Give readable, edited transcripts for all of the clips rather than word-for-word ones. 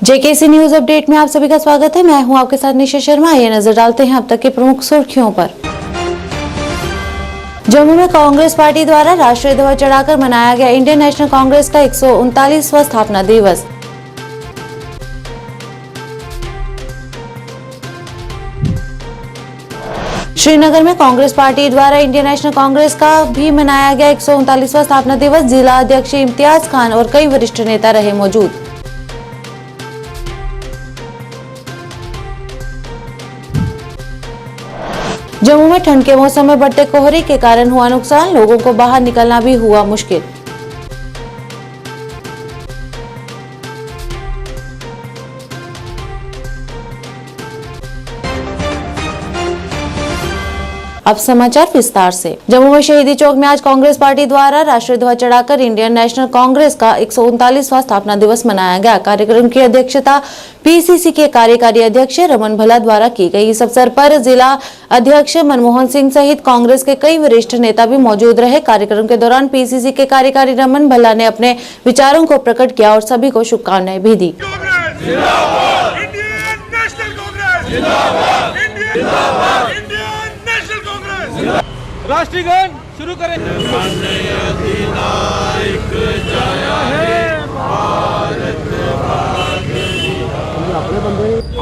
JKC news update में आप सभी का स्वागत है। मैं हूं आपके साथ निशा शर्मा। ये नजर डालते हैं अब तक के प्रमुख सुर्खियों पर। जम्मू में कांग्रेस पार्टी द्वारा राष्ट्रीय ध्वज चढ़ाकर मनाया गया इंडियन नेशनल कांग्रेस का 139वां स्थापना दिवस। श्रीनगर में कांग्रेस पार्टी द्वारा इंडियन नेशनल कांग्रेस का भी मनाया गया 139वां स्थापना दिवस। जिला अध्यक्ष इम्तियाज खान और कई वरिष्ठ नेता रहे मौजूद। जम्मू में ठंड के मौसम में बढ़ते कोहरे के कारण हुआ नुकसान, लोगों को बाहर निकलना भी हुआ मुश्किल। अब समाचार विस्तार से। जम्मू में शहीदी चौक में आज कांग्रेस पार्टी द्वारा राष्ट्रीय ध्वज चढ़ाकर इंडियन नेशनल कांग्रेस का 139वां स्थापना दिवस मनाया गया। कार्यक्रम की अध्यक्षता पीसीसी के कार्यकारी अध्यक्ष रमन भला द्वारा की गई। इस अवसर पर जिला अध्यक्ष मनमोहन सिंह सहित कांग्रेस के कई वरिष्ठ नेता भी मौजूद रहे। कार्यक्रम के दौरान पीसीसी के कार्यकारी रमन भला ने अपने विचारों को प्रकट किया और सभी को शुभकामनाएं भी दी। राष्ट्रीय गान शुरू करें।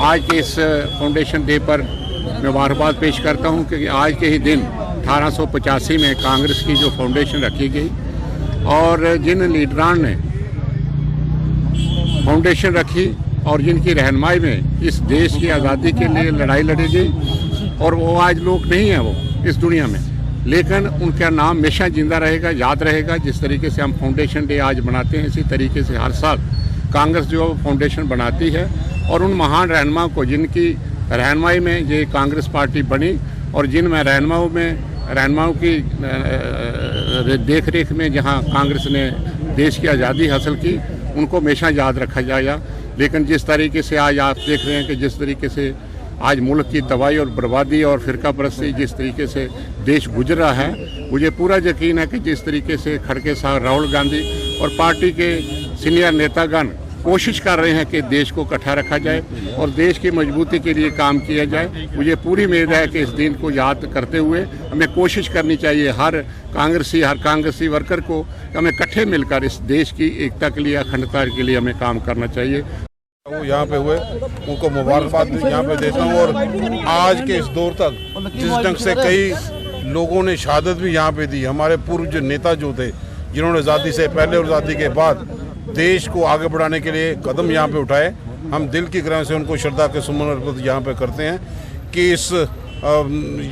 आज के इस फाउंडेशन डे पर मैं मुबारकबाद पेश करता हूं कि आज के ही दिन 1885 में कांग्रेस की जो फाउंडेशन रखी गई और जिन लीडरान ने फाउंडेशन रखी और जिनकी रहनुमाई में इस देश की आज़ादी के लिए लड़ाई लड़ी गई और वो आज लोग नहीं हैं वो इस दुनिया में, लेकिन उनका नाम हमेशा जिंदा रहेगा, याद रहेगा। जिस तरीके से हम फाउंडेशन डे आज बनाते हैं इसी तरीके से हर साल कांग्रेस जो फाउंडेशन बनाती है और उन महान रहनुमाओं को जिनकी रहनुमाई में ये कांग्रेस पार्टी बनी और जिन में रहनुमाओं की देख रेख में जहां कांग्रेस ने देश की आज़ादी हासिल की, उनको हमेशा याद रखा जाएगा। लेकिन जिस तरीके से आज आप देख रहे हैं कि जिस तरीके से आज मुल्क की तबाही और बर्बादी और फिरका परस्ती जिस तरीके से देश गुजर रहा है, मुझे पूरा यकीन है कि जिस तरीके से खड़गे साहब राहुल गांधी और पार्टी के सीनियर नेतागण कोशिश कर रहे हैं कि देश को इकट्ठा रखा जाए और देश की मजबूती के लिए काम किया जाए, मुझे पूरी उम्मीद है कि इस दिन को याद करते हुए हमें कोशिश करनी चाहिए हर कांग्रेसी वर्कर को, हमें इकट्ठे मिलकर इस देश की एकता के लिए, अखंडता के लिए हमें काम करना चाहिए। वो यहाँ पे हुए उनको मुबारकबाद यहाँ पे देता हूँ। और आज के इस दौर तक जिस ढंग से कई लोगों ने शहादत भी यहाँ पे दी, हमारे पूर्व जो नेता जो थे जिन्होंने आज़ादी से पहले और आज़ादी के बाद देश को आगे बढ़ाने के लिए कदम यहाँ पे उठाए, हम दिल की गहराई से उनको श्रद्धा के सुमन अर्पित यहाँ पे करते हैं कि इस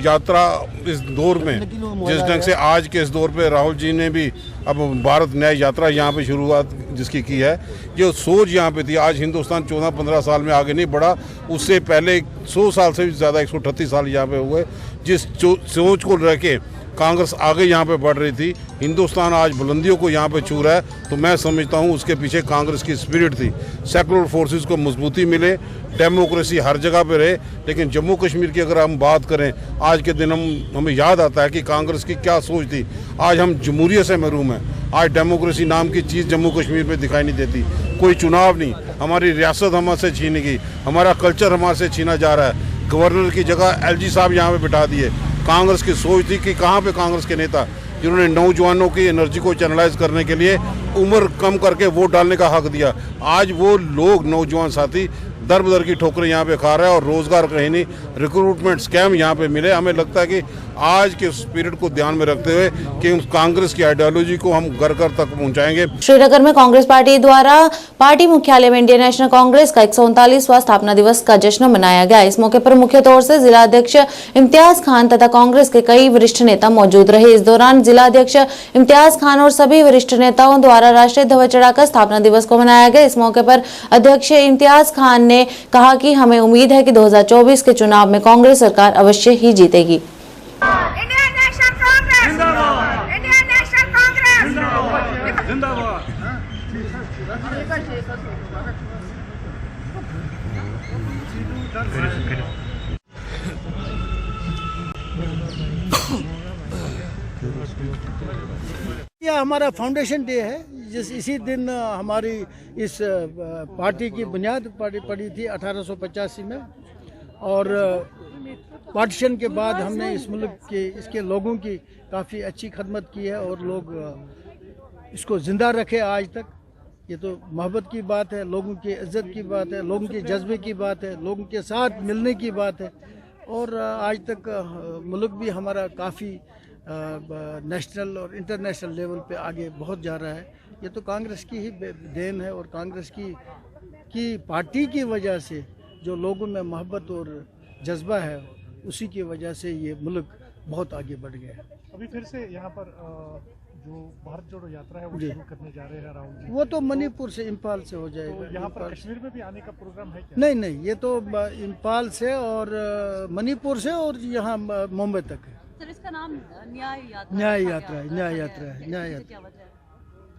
यात्रा इस दौर में जिस ढंग से आज के इस दौर पे राहुल जी ने भी अब भारत न्याय यात्रा यहाँ पे शुरुआत जिसकी की है, जो सोच यहाँ पे थी, आज हिंदुस्तान 14-15 साल में आगे नहीं बढ़ा, उससे पहले 100 साल से भी ज़्यादा 138 साल यहाँ पे हुए। जिस सोच को रह के कांग्रेस आगे यहाँ पे बढ़ रही थी, हिंदुस्तान आज बुलंदियों को यहाँ पे छू रहा है, तो मैं समझता हूँ उसके पीछे कांग्रेस की स्पिरिट थी। सेकुलर फोर्सेस को मजबूती मिले, डेमोक्रेसी हर जगह पे रहे। लेकिन जम्मू कश्मीर की अगर हम बात करें आज के दिन हमें याद आता है कि कांग्रेस की क्या सोच थी। आज हम जमहूरियत से महरूम हैं, आज डेमोक्रेसी नाम की चीज़ जम्मू कश्मीर में दिखाई नहीं देती, कोई चुनाव नहीं, हमारी रियासत हमसे छीनी गई, हमारा कल्चर हमारे से छीना जा रहा है। गवर्नर की जगह एलजी साहब यहाँ पे बिठा दिए। कांग्रेस की सोच थी कि कहाँ पे कांग्रेस के नेता जिन्होंने नौजवानों की एनर्जी को चैनलाइज करने के लिए उम्र कम करके वोट डालने का हक दिया, आज वो लोग नौजवान साथी दर बदर की ठोकरें यहाँ पे खा रहा है और रोजगार कहीं नहीं, रिक्रूटमेंट स्कैम यहाँ पे मिले। हमें लगता है कि आज के स्पिरिट को ध्यान में रखते हुए कि कांग्रेस की आइडियोलॉजी को हम घर घर तक पहुँचाएंगे। श्रीनगर में कांग्रेस पार्टी द्वारा पार्टी मुख्यालय में इंडियन नेशनल कांग्रेस का 139वां स्थापना दिवस का जश्न मनाया गया। इस मौके पर मुख्य तौर से जिला अध्यक्ष इम्तियाज खान तथा कांग्रेस के कई वरिष्ठ नेता मौजूद रहे। इस दौरान जिला अध्यक्ष इम्तियाज खान और सभी वरिष्ठ नेताओं द्वारा राष्ट्रीय ध्वज चढ़ाकर स्थापना दिवस को मनाया गया। इस मौके पर अध्यक्ष इम्तियाज खान ने कहा कि हमें उम्मीद है कि 2024 के चुनाव में कांग्रेस सरकार अवश्य ही जीतेगी। यह हमारा फाउंडेशन डे है। इसी दिन हमारी इस पार्टी की बुनियाद पड़ी थी 1885 में, और पार्टीशन के बाद हमने इस मुल्क के इसके लोगों की काफ़ी अच्छी खदमत की है और लोग इसको ज़िंदा रखे आज तक। ये तो मोहब्बत की बात है, लोगों की इज़्ज़त की बात है, लोगों के जज्बे की बात है, लोगों के साथ मिलने की बात है। और आज तक मुल्क भी हमारा काफ़ी नेशनल और इंटरनेशनल लेवल पे आगे बहुत जा रहा है। ये तो कांग्रेस की ही देन है और कांग्रेस की पार्टी की वजह से जो लोगों में मोहब्बत और जज्बा है, उसी की वजह से ये मुल्क बहुत आगे बढ़ गया है। अभी फिर से यहाँ पर जो भारत जोड़ो यात्रा है वो शुरू करने जा रहे हैं राहुल जी। वो तो मणिपुर से, इम्फाल से हो जाएगा। तो यहाँ पर कश्मीर में भी आने का प्रोग्राम है क्या? नहीं, ये तो इम्फाल से और मणिपुर से और यहाँ मुंबई तक है। सर, इसका नाम न्याय यात्रा है।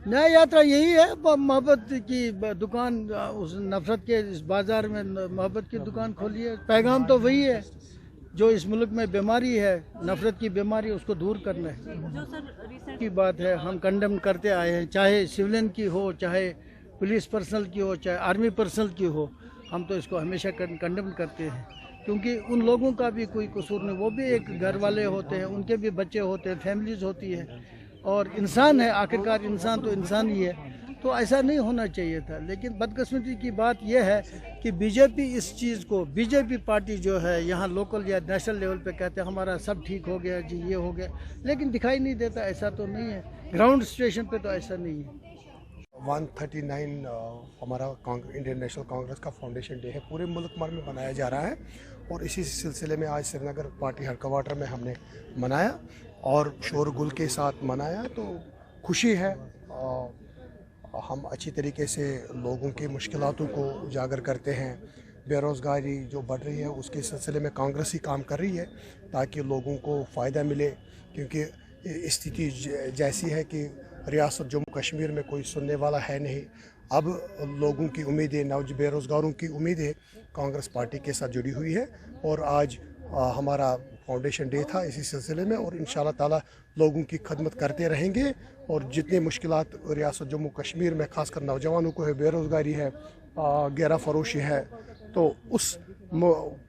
न्याय यात्रा यही है, मोहब्बत की दुकान, उस नफरत के इस बाजार में मोहब्बत की दुकान खोली है। पैगाम तो वही है, जो इस मुल्क में बीमारी है, नफरत की बीमारी, उसको दूर करना है। जो सर रिसेंट की बात है, हम कंडेम करते आए हैं, चाहे सिविलियन की हो, चाहे पुलिस पर्सनल की हो, चाहे आर्मी पर्सनल की हो। हम तो इसको हमेशा कंडेम करते हैं, क्योंकि उन लोगों का भी कोई कसूर नहीं। वो भी एक घर वाले होते हैं, उनके भी बच्चे होते हैं, फैमिलीज होती है, और इंसान है आखिरकार। इंसान तो इंसान ही है, तो ऐसा नहीं होना चाहिए था। लेकिन बदकिस्मती की बात यह है कि बीजेपी इस चीज़ को, बीजेपी पार्टी जो है यहाँ लोकल या नेशनल लेवल पे कहते हैं हमारा सब ठीक हो गया जी, ये हो गया, लेकिन दिखाई नहीं देता। ऐसा तो नहीं है, ग्राउंड सिचुएशन पे तो ऐसा नहीं है। 139 हमारा इंडियन नेशनल कांग्रेस का फाउंडेशन डे है, पूरे मुल्क भर में मनाया जा रहा है। और इसी सिलसिले में आज श्रीनगर पार्टी हेडक्वार्टर में हमने मनाया और शोरगुल के साथ मनाया। तो खुशी है, हम अच्छी तरीके से लोगों की मुश्किलातों को उजागर करते हैं। बेरोज़गारी जो बढ़ रही है उसके सिलसिले में कांग्रेस ही काम कर रही है ताकि लोगों को फ़ायदा मिले, क्योंकि स्थिति जैसी है कि रियासत जम्मू कश्मीर में कोई सुनने वाला है नहीं। अब लोगों की उम्मीदें, बेरोज़गारों की उम्मीदें कांग्रेस पार्टी के साथ जुड़ी हुई है। और आज हमारा फाउंडेशन डे था इसी सिलसिले में, और इंशाल्लाह ताला लोगों की खदमत करते रहेंगे। और जितने मुश्किलात रियासत जम्मू कश्मीर में खासकर नौजवानों को है, बेरोज़गारी है, गैरा फरोशी है, तो उस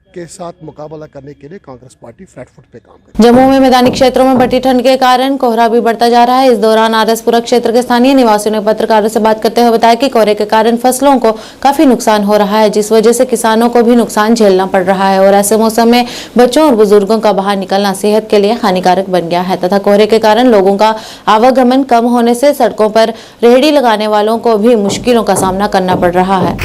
के साथ मुकाबला करने के लिए कांग्रेस पार्टी फ्लैट फुट पे काम करेगी। जम्मू में मैदानी क्षेत्रों में बढ़ती ठंड के कारण कोहरा भी बढ़ता जा रहा है। इस दौरान आरएसपुरा क्षेत्र के स्थानीय निवासियों ने पत्रकारों से बात करते हुए बताया कि कोहरे के कारण फसलों को काफी नुकसान हो रहा है, जिस वजह से किसानों को भी नुकसान झेलना पड़ रहा है। और ऐसे मौसम में बच्चों और बुजुर्गों का बाहर निकलना सेहत के लिए हानिकारक बन गया है तथा कोहरे के कारण लोगों का आवागमन कम होने से सड़कों पर रेहड़ी लगाने वालों को भी मुश्किलों का सामना करना पड़ रहा है।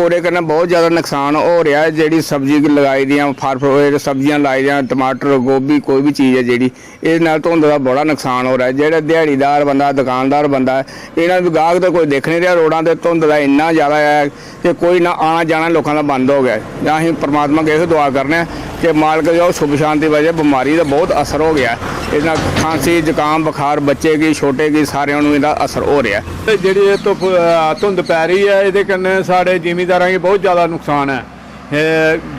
कोरे करना बहुत ज़्यादा नुकसान हो रहा है। जी सब्जी लगाई दियाँ फल सब्जियां लाई दियाँ टमाटर गोभी कोई भी चीज़ है जी ये धुंध का बड़ा नुकसान हो रहा है। जो दिहाड़ीदार बंदा दुकानदार बंदा है इन्होंने गाहक तो कोई देख नहीं रहा। रोडों पर धुंध का इन्ना ज़्यादा है कि कोई ना आना जाना लोगों का बंद हो गया। अं परमात्मा के दुआ करने कि मालक जो शुभ शांति वजह बीमारी का बहुत असर हो गया। इस खांसी जुकाम बुखार बच्चे की छोटे की सारे इसका असर हो रहा है। जी धुंध पै रही है ये कन्नै साढ़े जिमीदारों की बहुत ज़्यादा नुकसान है।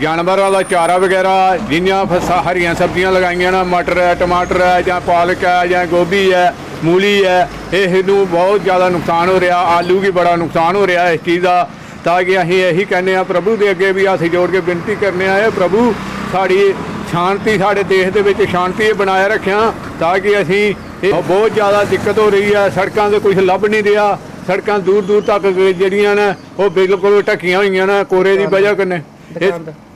जानवरों का चारा वगैरह जिन्नियां हरियां सब्जियां लगाइया ना मटर है टमाटर है या पालक है या गोभी है मूली है इनू बहुत ज़्यादा नुकसान हो रहा। आलू की बड़ा नुकसान हो रहा है इस चीज़ का। ताकि असीं यही कहने प्रभु के अगे भी हथ जोड़ के विनती करने आए प्रभु साड़ी शांति साढ़े देश दे विच शांति बनाए रखें ताकि असीं बहुत ज़्यादा दिक्कत हो रही है। सड़कों से कुछ लभ नहीं रहा। सड़कों दूर दूर तक जड़ियाँ ने वो बिल्कुल ढकियां हुई ने कोरे की वजह कन्नै।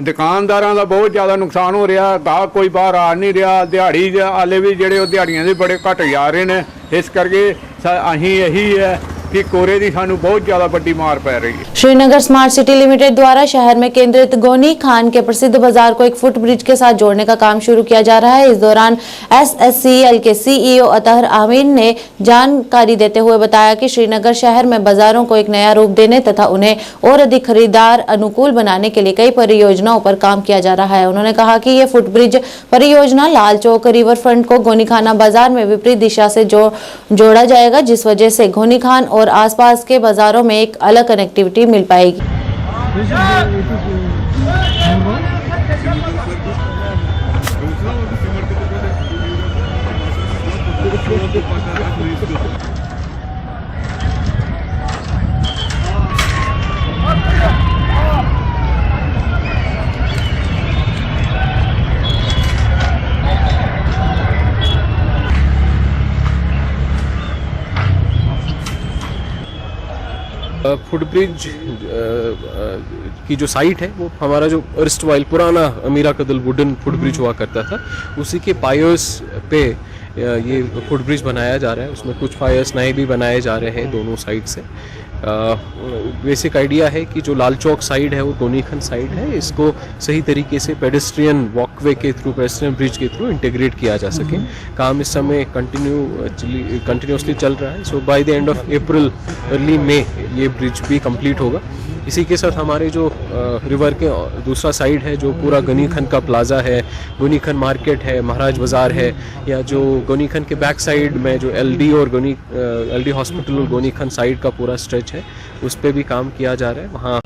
दुकानदारों का बहुत ज़्यादा नुकसान हो रहा। गाहक कोई बाहर आ नहीं रहा। दिहाड़ी आले भी जोड़े दिहाड़ियां भी बड़े घट जा रहे हैं। इस करके असीं यही है कि कोरे की सानू बहुत ज़्यादा बड़ी मार पै रही है। श्रीनगर स्मार्ट सिटी लिमिटेड द्वारा शहर में केंद्रित गोनी खान के प्रसिद्ध बाजार को एक फुट ब्रिज के साथ जोड़ने का काम शुरू किया जा रहा है। इस दौरान SSCL के CEO अतहर आमीन ने जानकारी देते हुए बताया कि श्रीनगर शहर में बाजारों को एक नया रूप देने तथा उन्हें और अधिक खरीदार अनुकूल बनाने के लिए कई परियोजनाओं पर काम किया जा रहा है। उन्होंने कहा कि यह फुट ब्रिज परियोजना लाल चौक रिवर फ्रंट को गोनीखाना बाजार में विपरीत दिशा से जोड़ा जाएगा, जिस वजह से गोनी खान और आसपास के बाजारों में एक अलग कनेक्टिविटी मिल पाएगी। फुट ब्रिज की जो साइट है वो हमारा जो अर्स्ट वाइल पुराना अमीरा कदल वुडन फुट ब्रिज हुआ करता था उसी के पायर्स पे ये फुट ब्रिज बनाया जा रहा है। उसमें कुछ पायर्स नए भी बनाए जा रहे हैं दोनों साइड से। बेसिक आइडिया है कि जो लाल चौक साइड है वो गोनीखान साइड है इसको सही तरीके से पेडेस्ट्रियन वॉकवे के थ्रू पेडेस्ट्रियन ब्रिज के थ्रू इंटीग्रेट किया जा सके। काम इस समय कंटिन्यूसली चल रहा है। So by the end of April early May ये ब्रिज भी कंप्लीट होगा। इसी के साथ हमारे जो रिवर के दूसरा साइड है जो पूरा गोनीखान का प्लाजा है, गोनीखान मार्केट है, महाराज बाज़ार है, या जो गोनीखान के बैक साइड में जो LD और LD हॉस्पिटल और गोनीखान साइड का पूरा स्ट्रेच है उस पर भी काम किया जा रहा है। वहाँ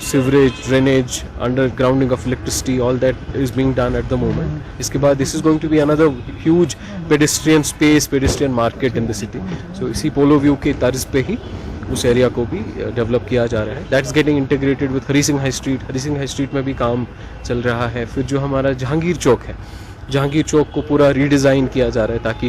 sewerage drainage undergrounding of electricity all that is being done at the moment. इसके बाद this is going to be another huge pedestrian space pedestrian market in the city. So इसी पोलो व्यू के तर्ज पे ही उस एरिया को भी डेवलप किया जा रहा है। That's getting integrated with Hari Singh high street. Hari Singh high street में भी काम चल रहा है। फिर जो हमारा जहांगीर चौक है, जहांगीर चौक को पूरा रीडिज़ाइन किया जा रहा है ताकि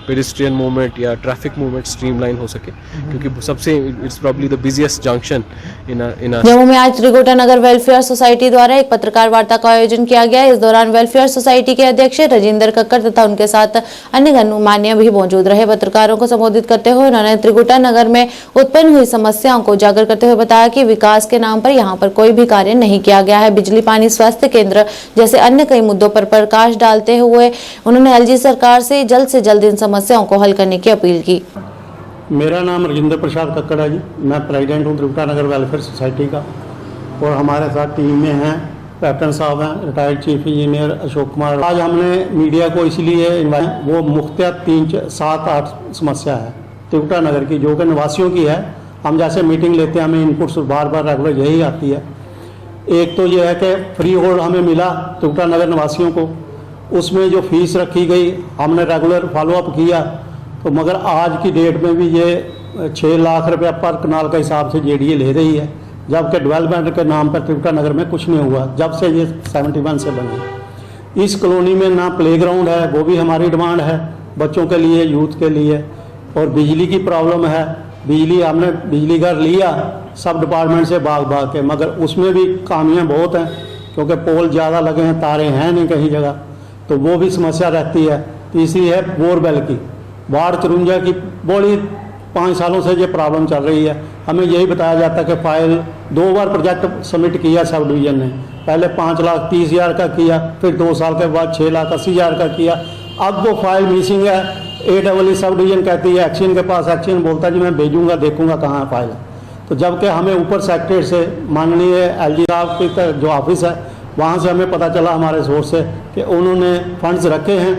पेडेस्ट्रियन मूवमेंट या ट्रैफिक मूवमेंट स्ट्रीमलाइन हो सके, क्योंकि सबसे it's probably the busiest junction in Jammu में आज त्रिकुटा नगर वेलफेयर सोसाइटी द्वारा एक पत्रकार वार्ता का आयोजन किया गया। इस दौरान वेलफेयर सोसाइटी के अध्यक्ष राजेंद्र कक्कड़ तथा उनके साथ अन्य गणमान्य भी मौजूद रहे। पत्रकारों को संबोधित करते हुए उन्होंने त्रिकुटा नगर में उत्पन्न हुई समस्याओं को उजागर करते हुए बताया कि विकास के नाम पर यहाँ पर कोई भी कार्य नहीं किया गया है। बिजली पानी स्वास्थ्य केंद्र जैसे अन्य कई मुद्दों पर प्रकाश डालते हुए उन्होंने LG सरकार से जल्द इन समस्याओं को हल करने की अपील की। मेरा नाम राजेंद्र प्रसाद कक्कड़ है जी। मैं प्रेसिडेंट हूँ त्रिकुटा नगर वेलफेयर सोसाइटी का और हमारे साथ टीम में हैं कैप्टन साहब हैं, retired chief engineer Ashok Kumar. आज हमने मीडिया को इसलिए इन्वाइट, वो मुख्तलिफ 3-7-8 समस्या है त्रिकुटा नगर की जो कि निवासियों की है। हम जैसे मीटिंग लेते हैं हमें इनपुट्स बार बार रेगुलर यही आती है। एक तो ये है कि फ्री होल्ड हमें मिला त्रिकुटा नगर निवासियों को, उसमें जो फीस रखी गई हमने रेगुलर फॉलोअप किया, तो मगर आज की डेट में भी ये 6 लाख रुपया पर कनाल के हिसाब से JDA ले रही है, जबकि डेवलपमेंट के नाम पर त्रिकुटा नगर में कुछ नहीं हुआ जब से ये 71 से बनी। इस कॉलोनी में ना प्लेग्राउंड है, वो भी हमारी डिमांड है बच्चों के लिए, यूथ के लिए, और बिजली की प्रॉब्लम है। बिजली हमने बिजली घर लिया सब डिपार्टमेंट से भाग के, मगर उसमें भी खामियां बहुत हैं क्योंकि पोल ज़्यादा लगे हैं, तारे हैं नहीं कहीं जगह, तो वो भी समस्या रहती है। तीसरी है बोरवेल की, वार्ड 54 की बड़ी 5 सालों से ये प्रॉब्लम चल रही है। हमें यही बताया जाता है कि फ़ाइल 2 बार प्रोजेक्ट सबमिट किया सब डिवीज़न ने, पहले 5,30,000 का किया, फिर 2 साल के बाद 6,80,000 का किया। अब वो फाइल मिसिंग है। AEE सब डिवीज़न कहती है एक्शन के पास, एक्शन बोलता है जी मैं भेजूंगा देखूंगा कहाँ है फाइल। तो जबकि हमें ऊपर सेक्रेटरी से माननीय LG साहब की जो ऑफिस है वहाँ से हमें पता चला हमारे सोर्स से कि उन्होंने फंड्स रखे हैं।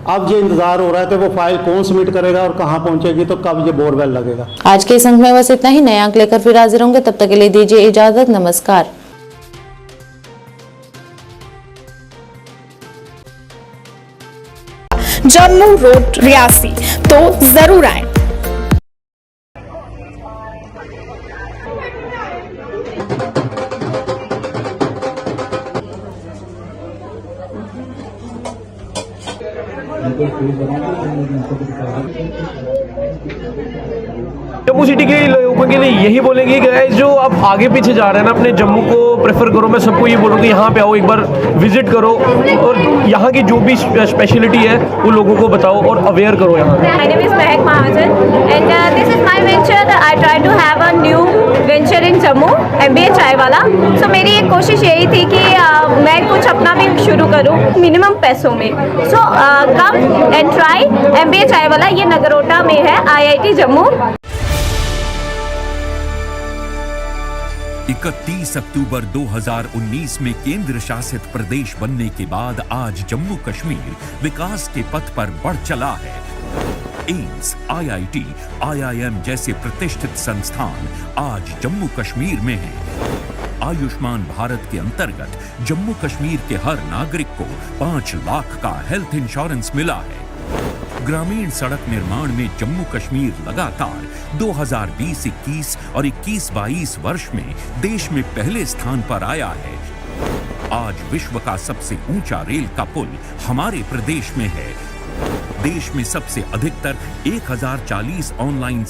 अब ये इंतजार हो रहा है कि वो फाइल कौन सबमिट करेगा और कहाँ पहुंचेगी, तो कब ये बोरवेल लगेगा। आज के इस अंक में बस इतना ही। नए अंक लेकर फिर हाजिर होंगे, तब तक के लिए दीजिए इजाजत। नमस्कार। जम्मू रोड रियासी तो जरूर आए। जम्मू सिटी के लोगों के लिए यही बोलेंगे कि गाइस जो आप आगे पीछे जा रहे हैं ना, अपने जम्मू को प्रेफर करो। मैं सबको ये बोलूँगी यहाँ पे आओ, एक बार विजिट करो और यहाँ की जो भी स्पेशलिटी है वो लोगों को बताओ और अवेयर करो यहाँ। My name is Mehak Mahajan and this is my venture. I try to have a new venture in Jammu, MBA चाय वाला। So मेरी एक कोशिश यही थी कि मैं कुछ अपना भी शुरू करूँ मिनिमम पैसों में। So come and try MBA चाय वाला। ये नगरोटा में है, IIT जम्मू। 31 अक्टूबर 2019 में केंद्र शासित प्रदेश बनने के बाद आज जम्मू कश्मीर विकास के पथ पर बढ़ चला है। एम्स, IIT, IIM जैसे प्रतिष्ठित संस्थान आज जम्मू कश्मीर में हैं। आयुष्मान भारत के अंतर्गत जम्मू कश्मीर के हर नागरिक को 5 लाख का हेल्थ इंश्योरेंस मिला है। ग्रामीण सड़क निर्माण में जम्मू कश्मीर लगातार 2020-21 और 21-22 वर्ष में देश में पहले स्थान पर आया है। आज विश्व का सबसे ऊंचा रेल का पुल हमारे प्रदेश में है। देश में सबसे अधिकतर 1040 ऑनलाइन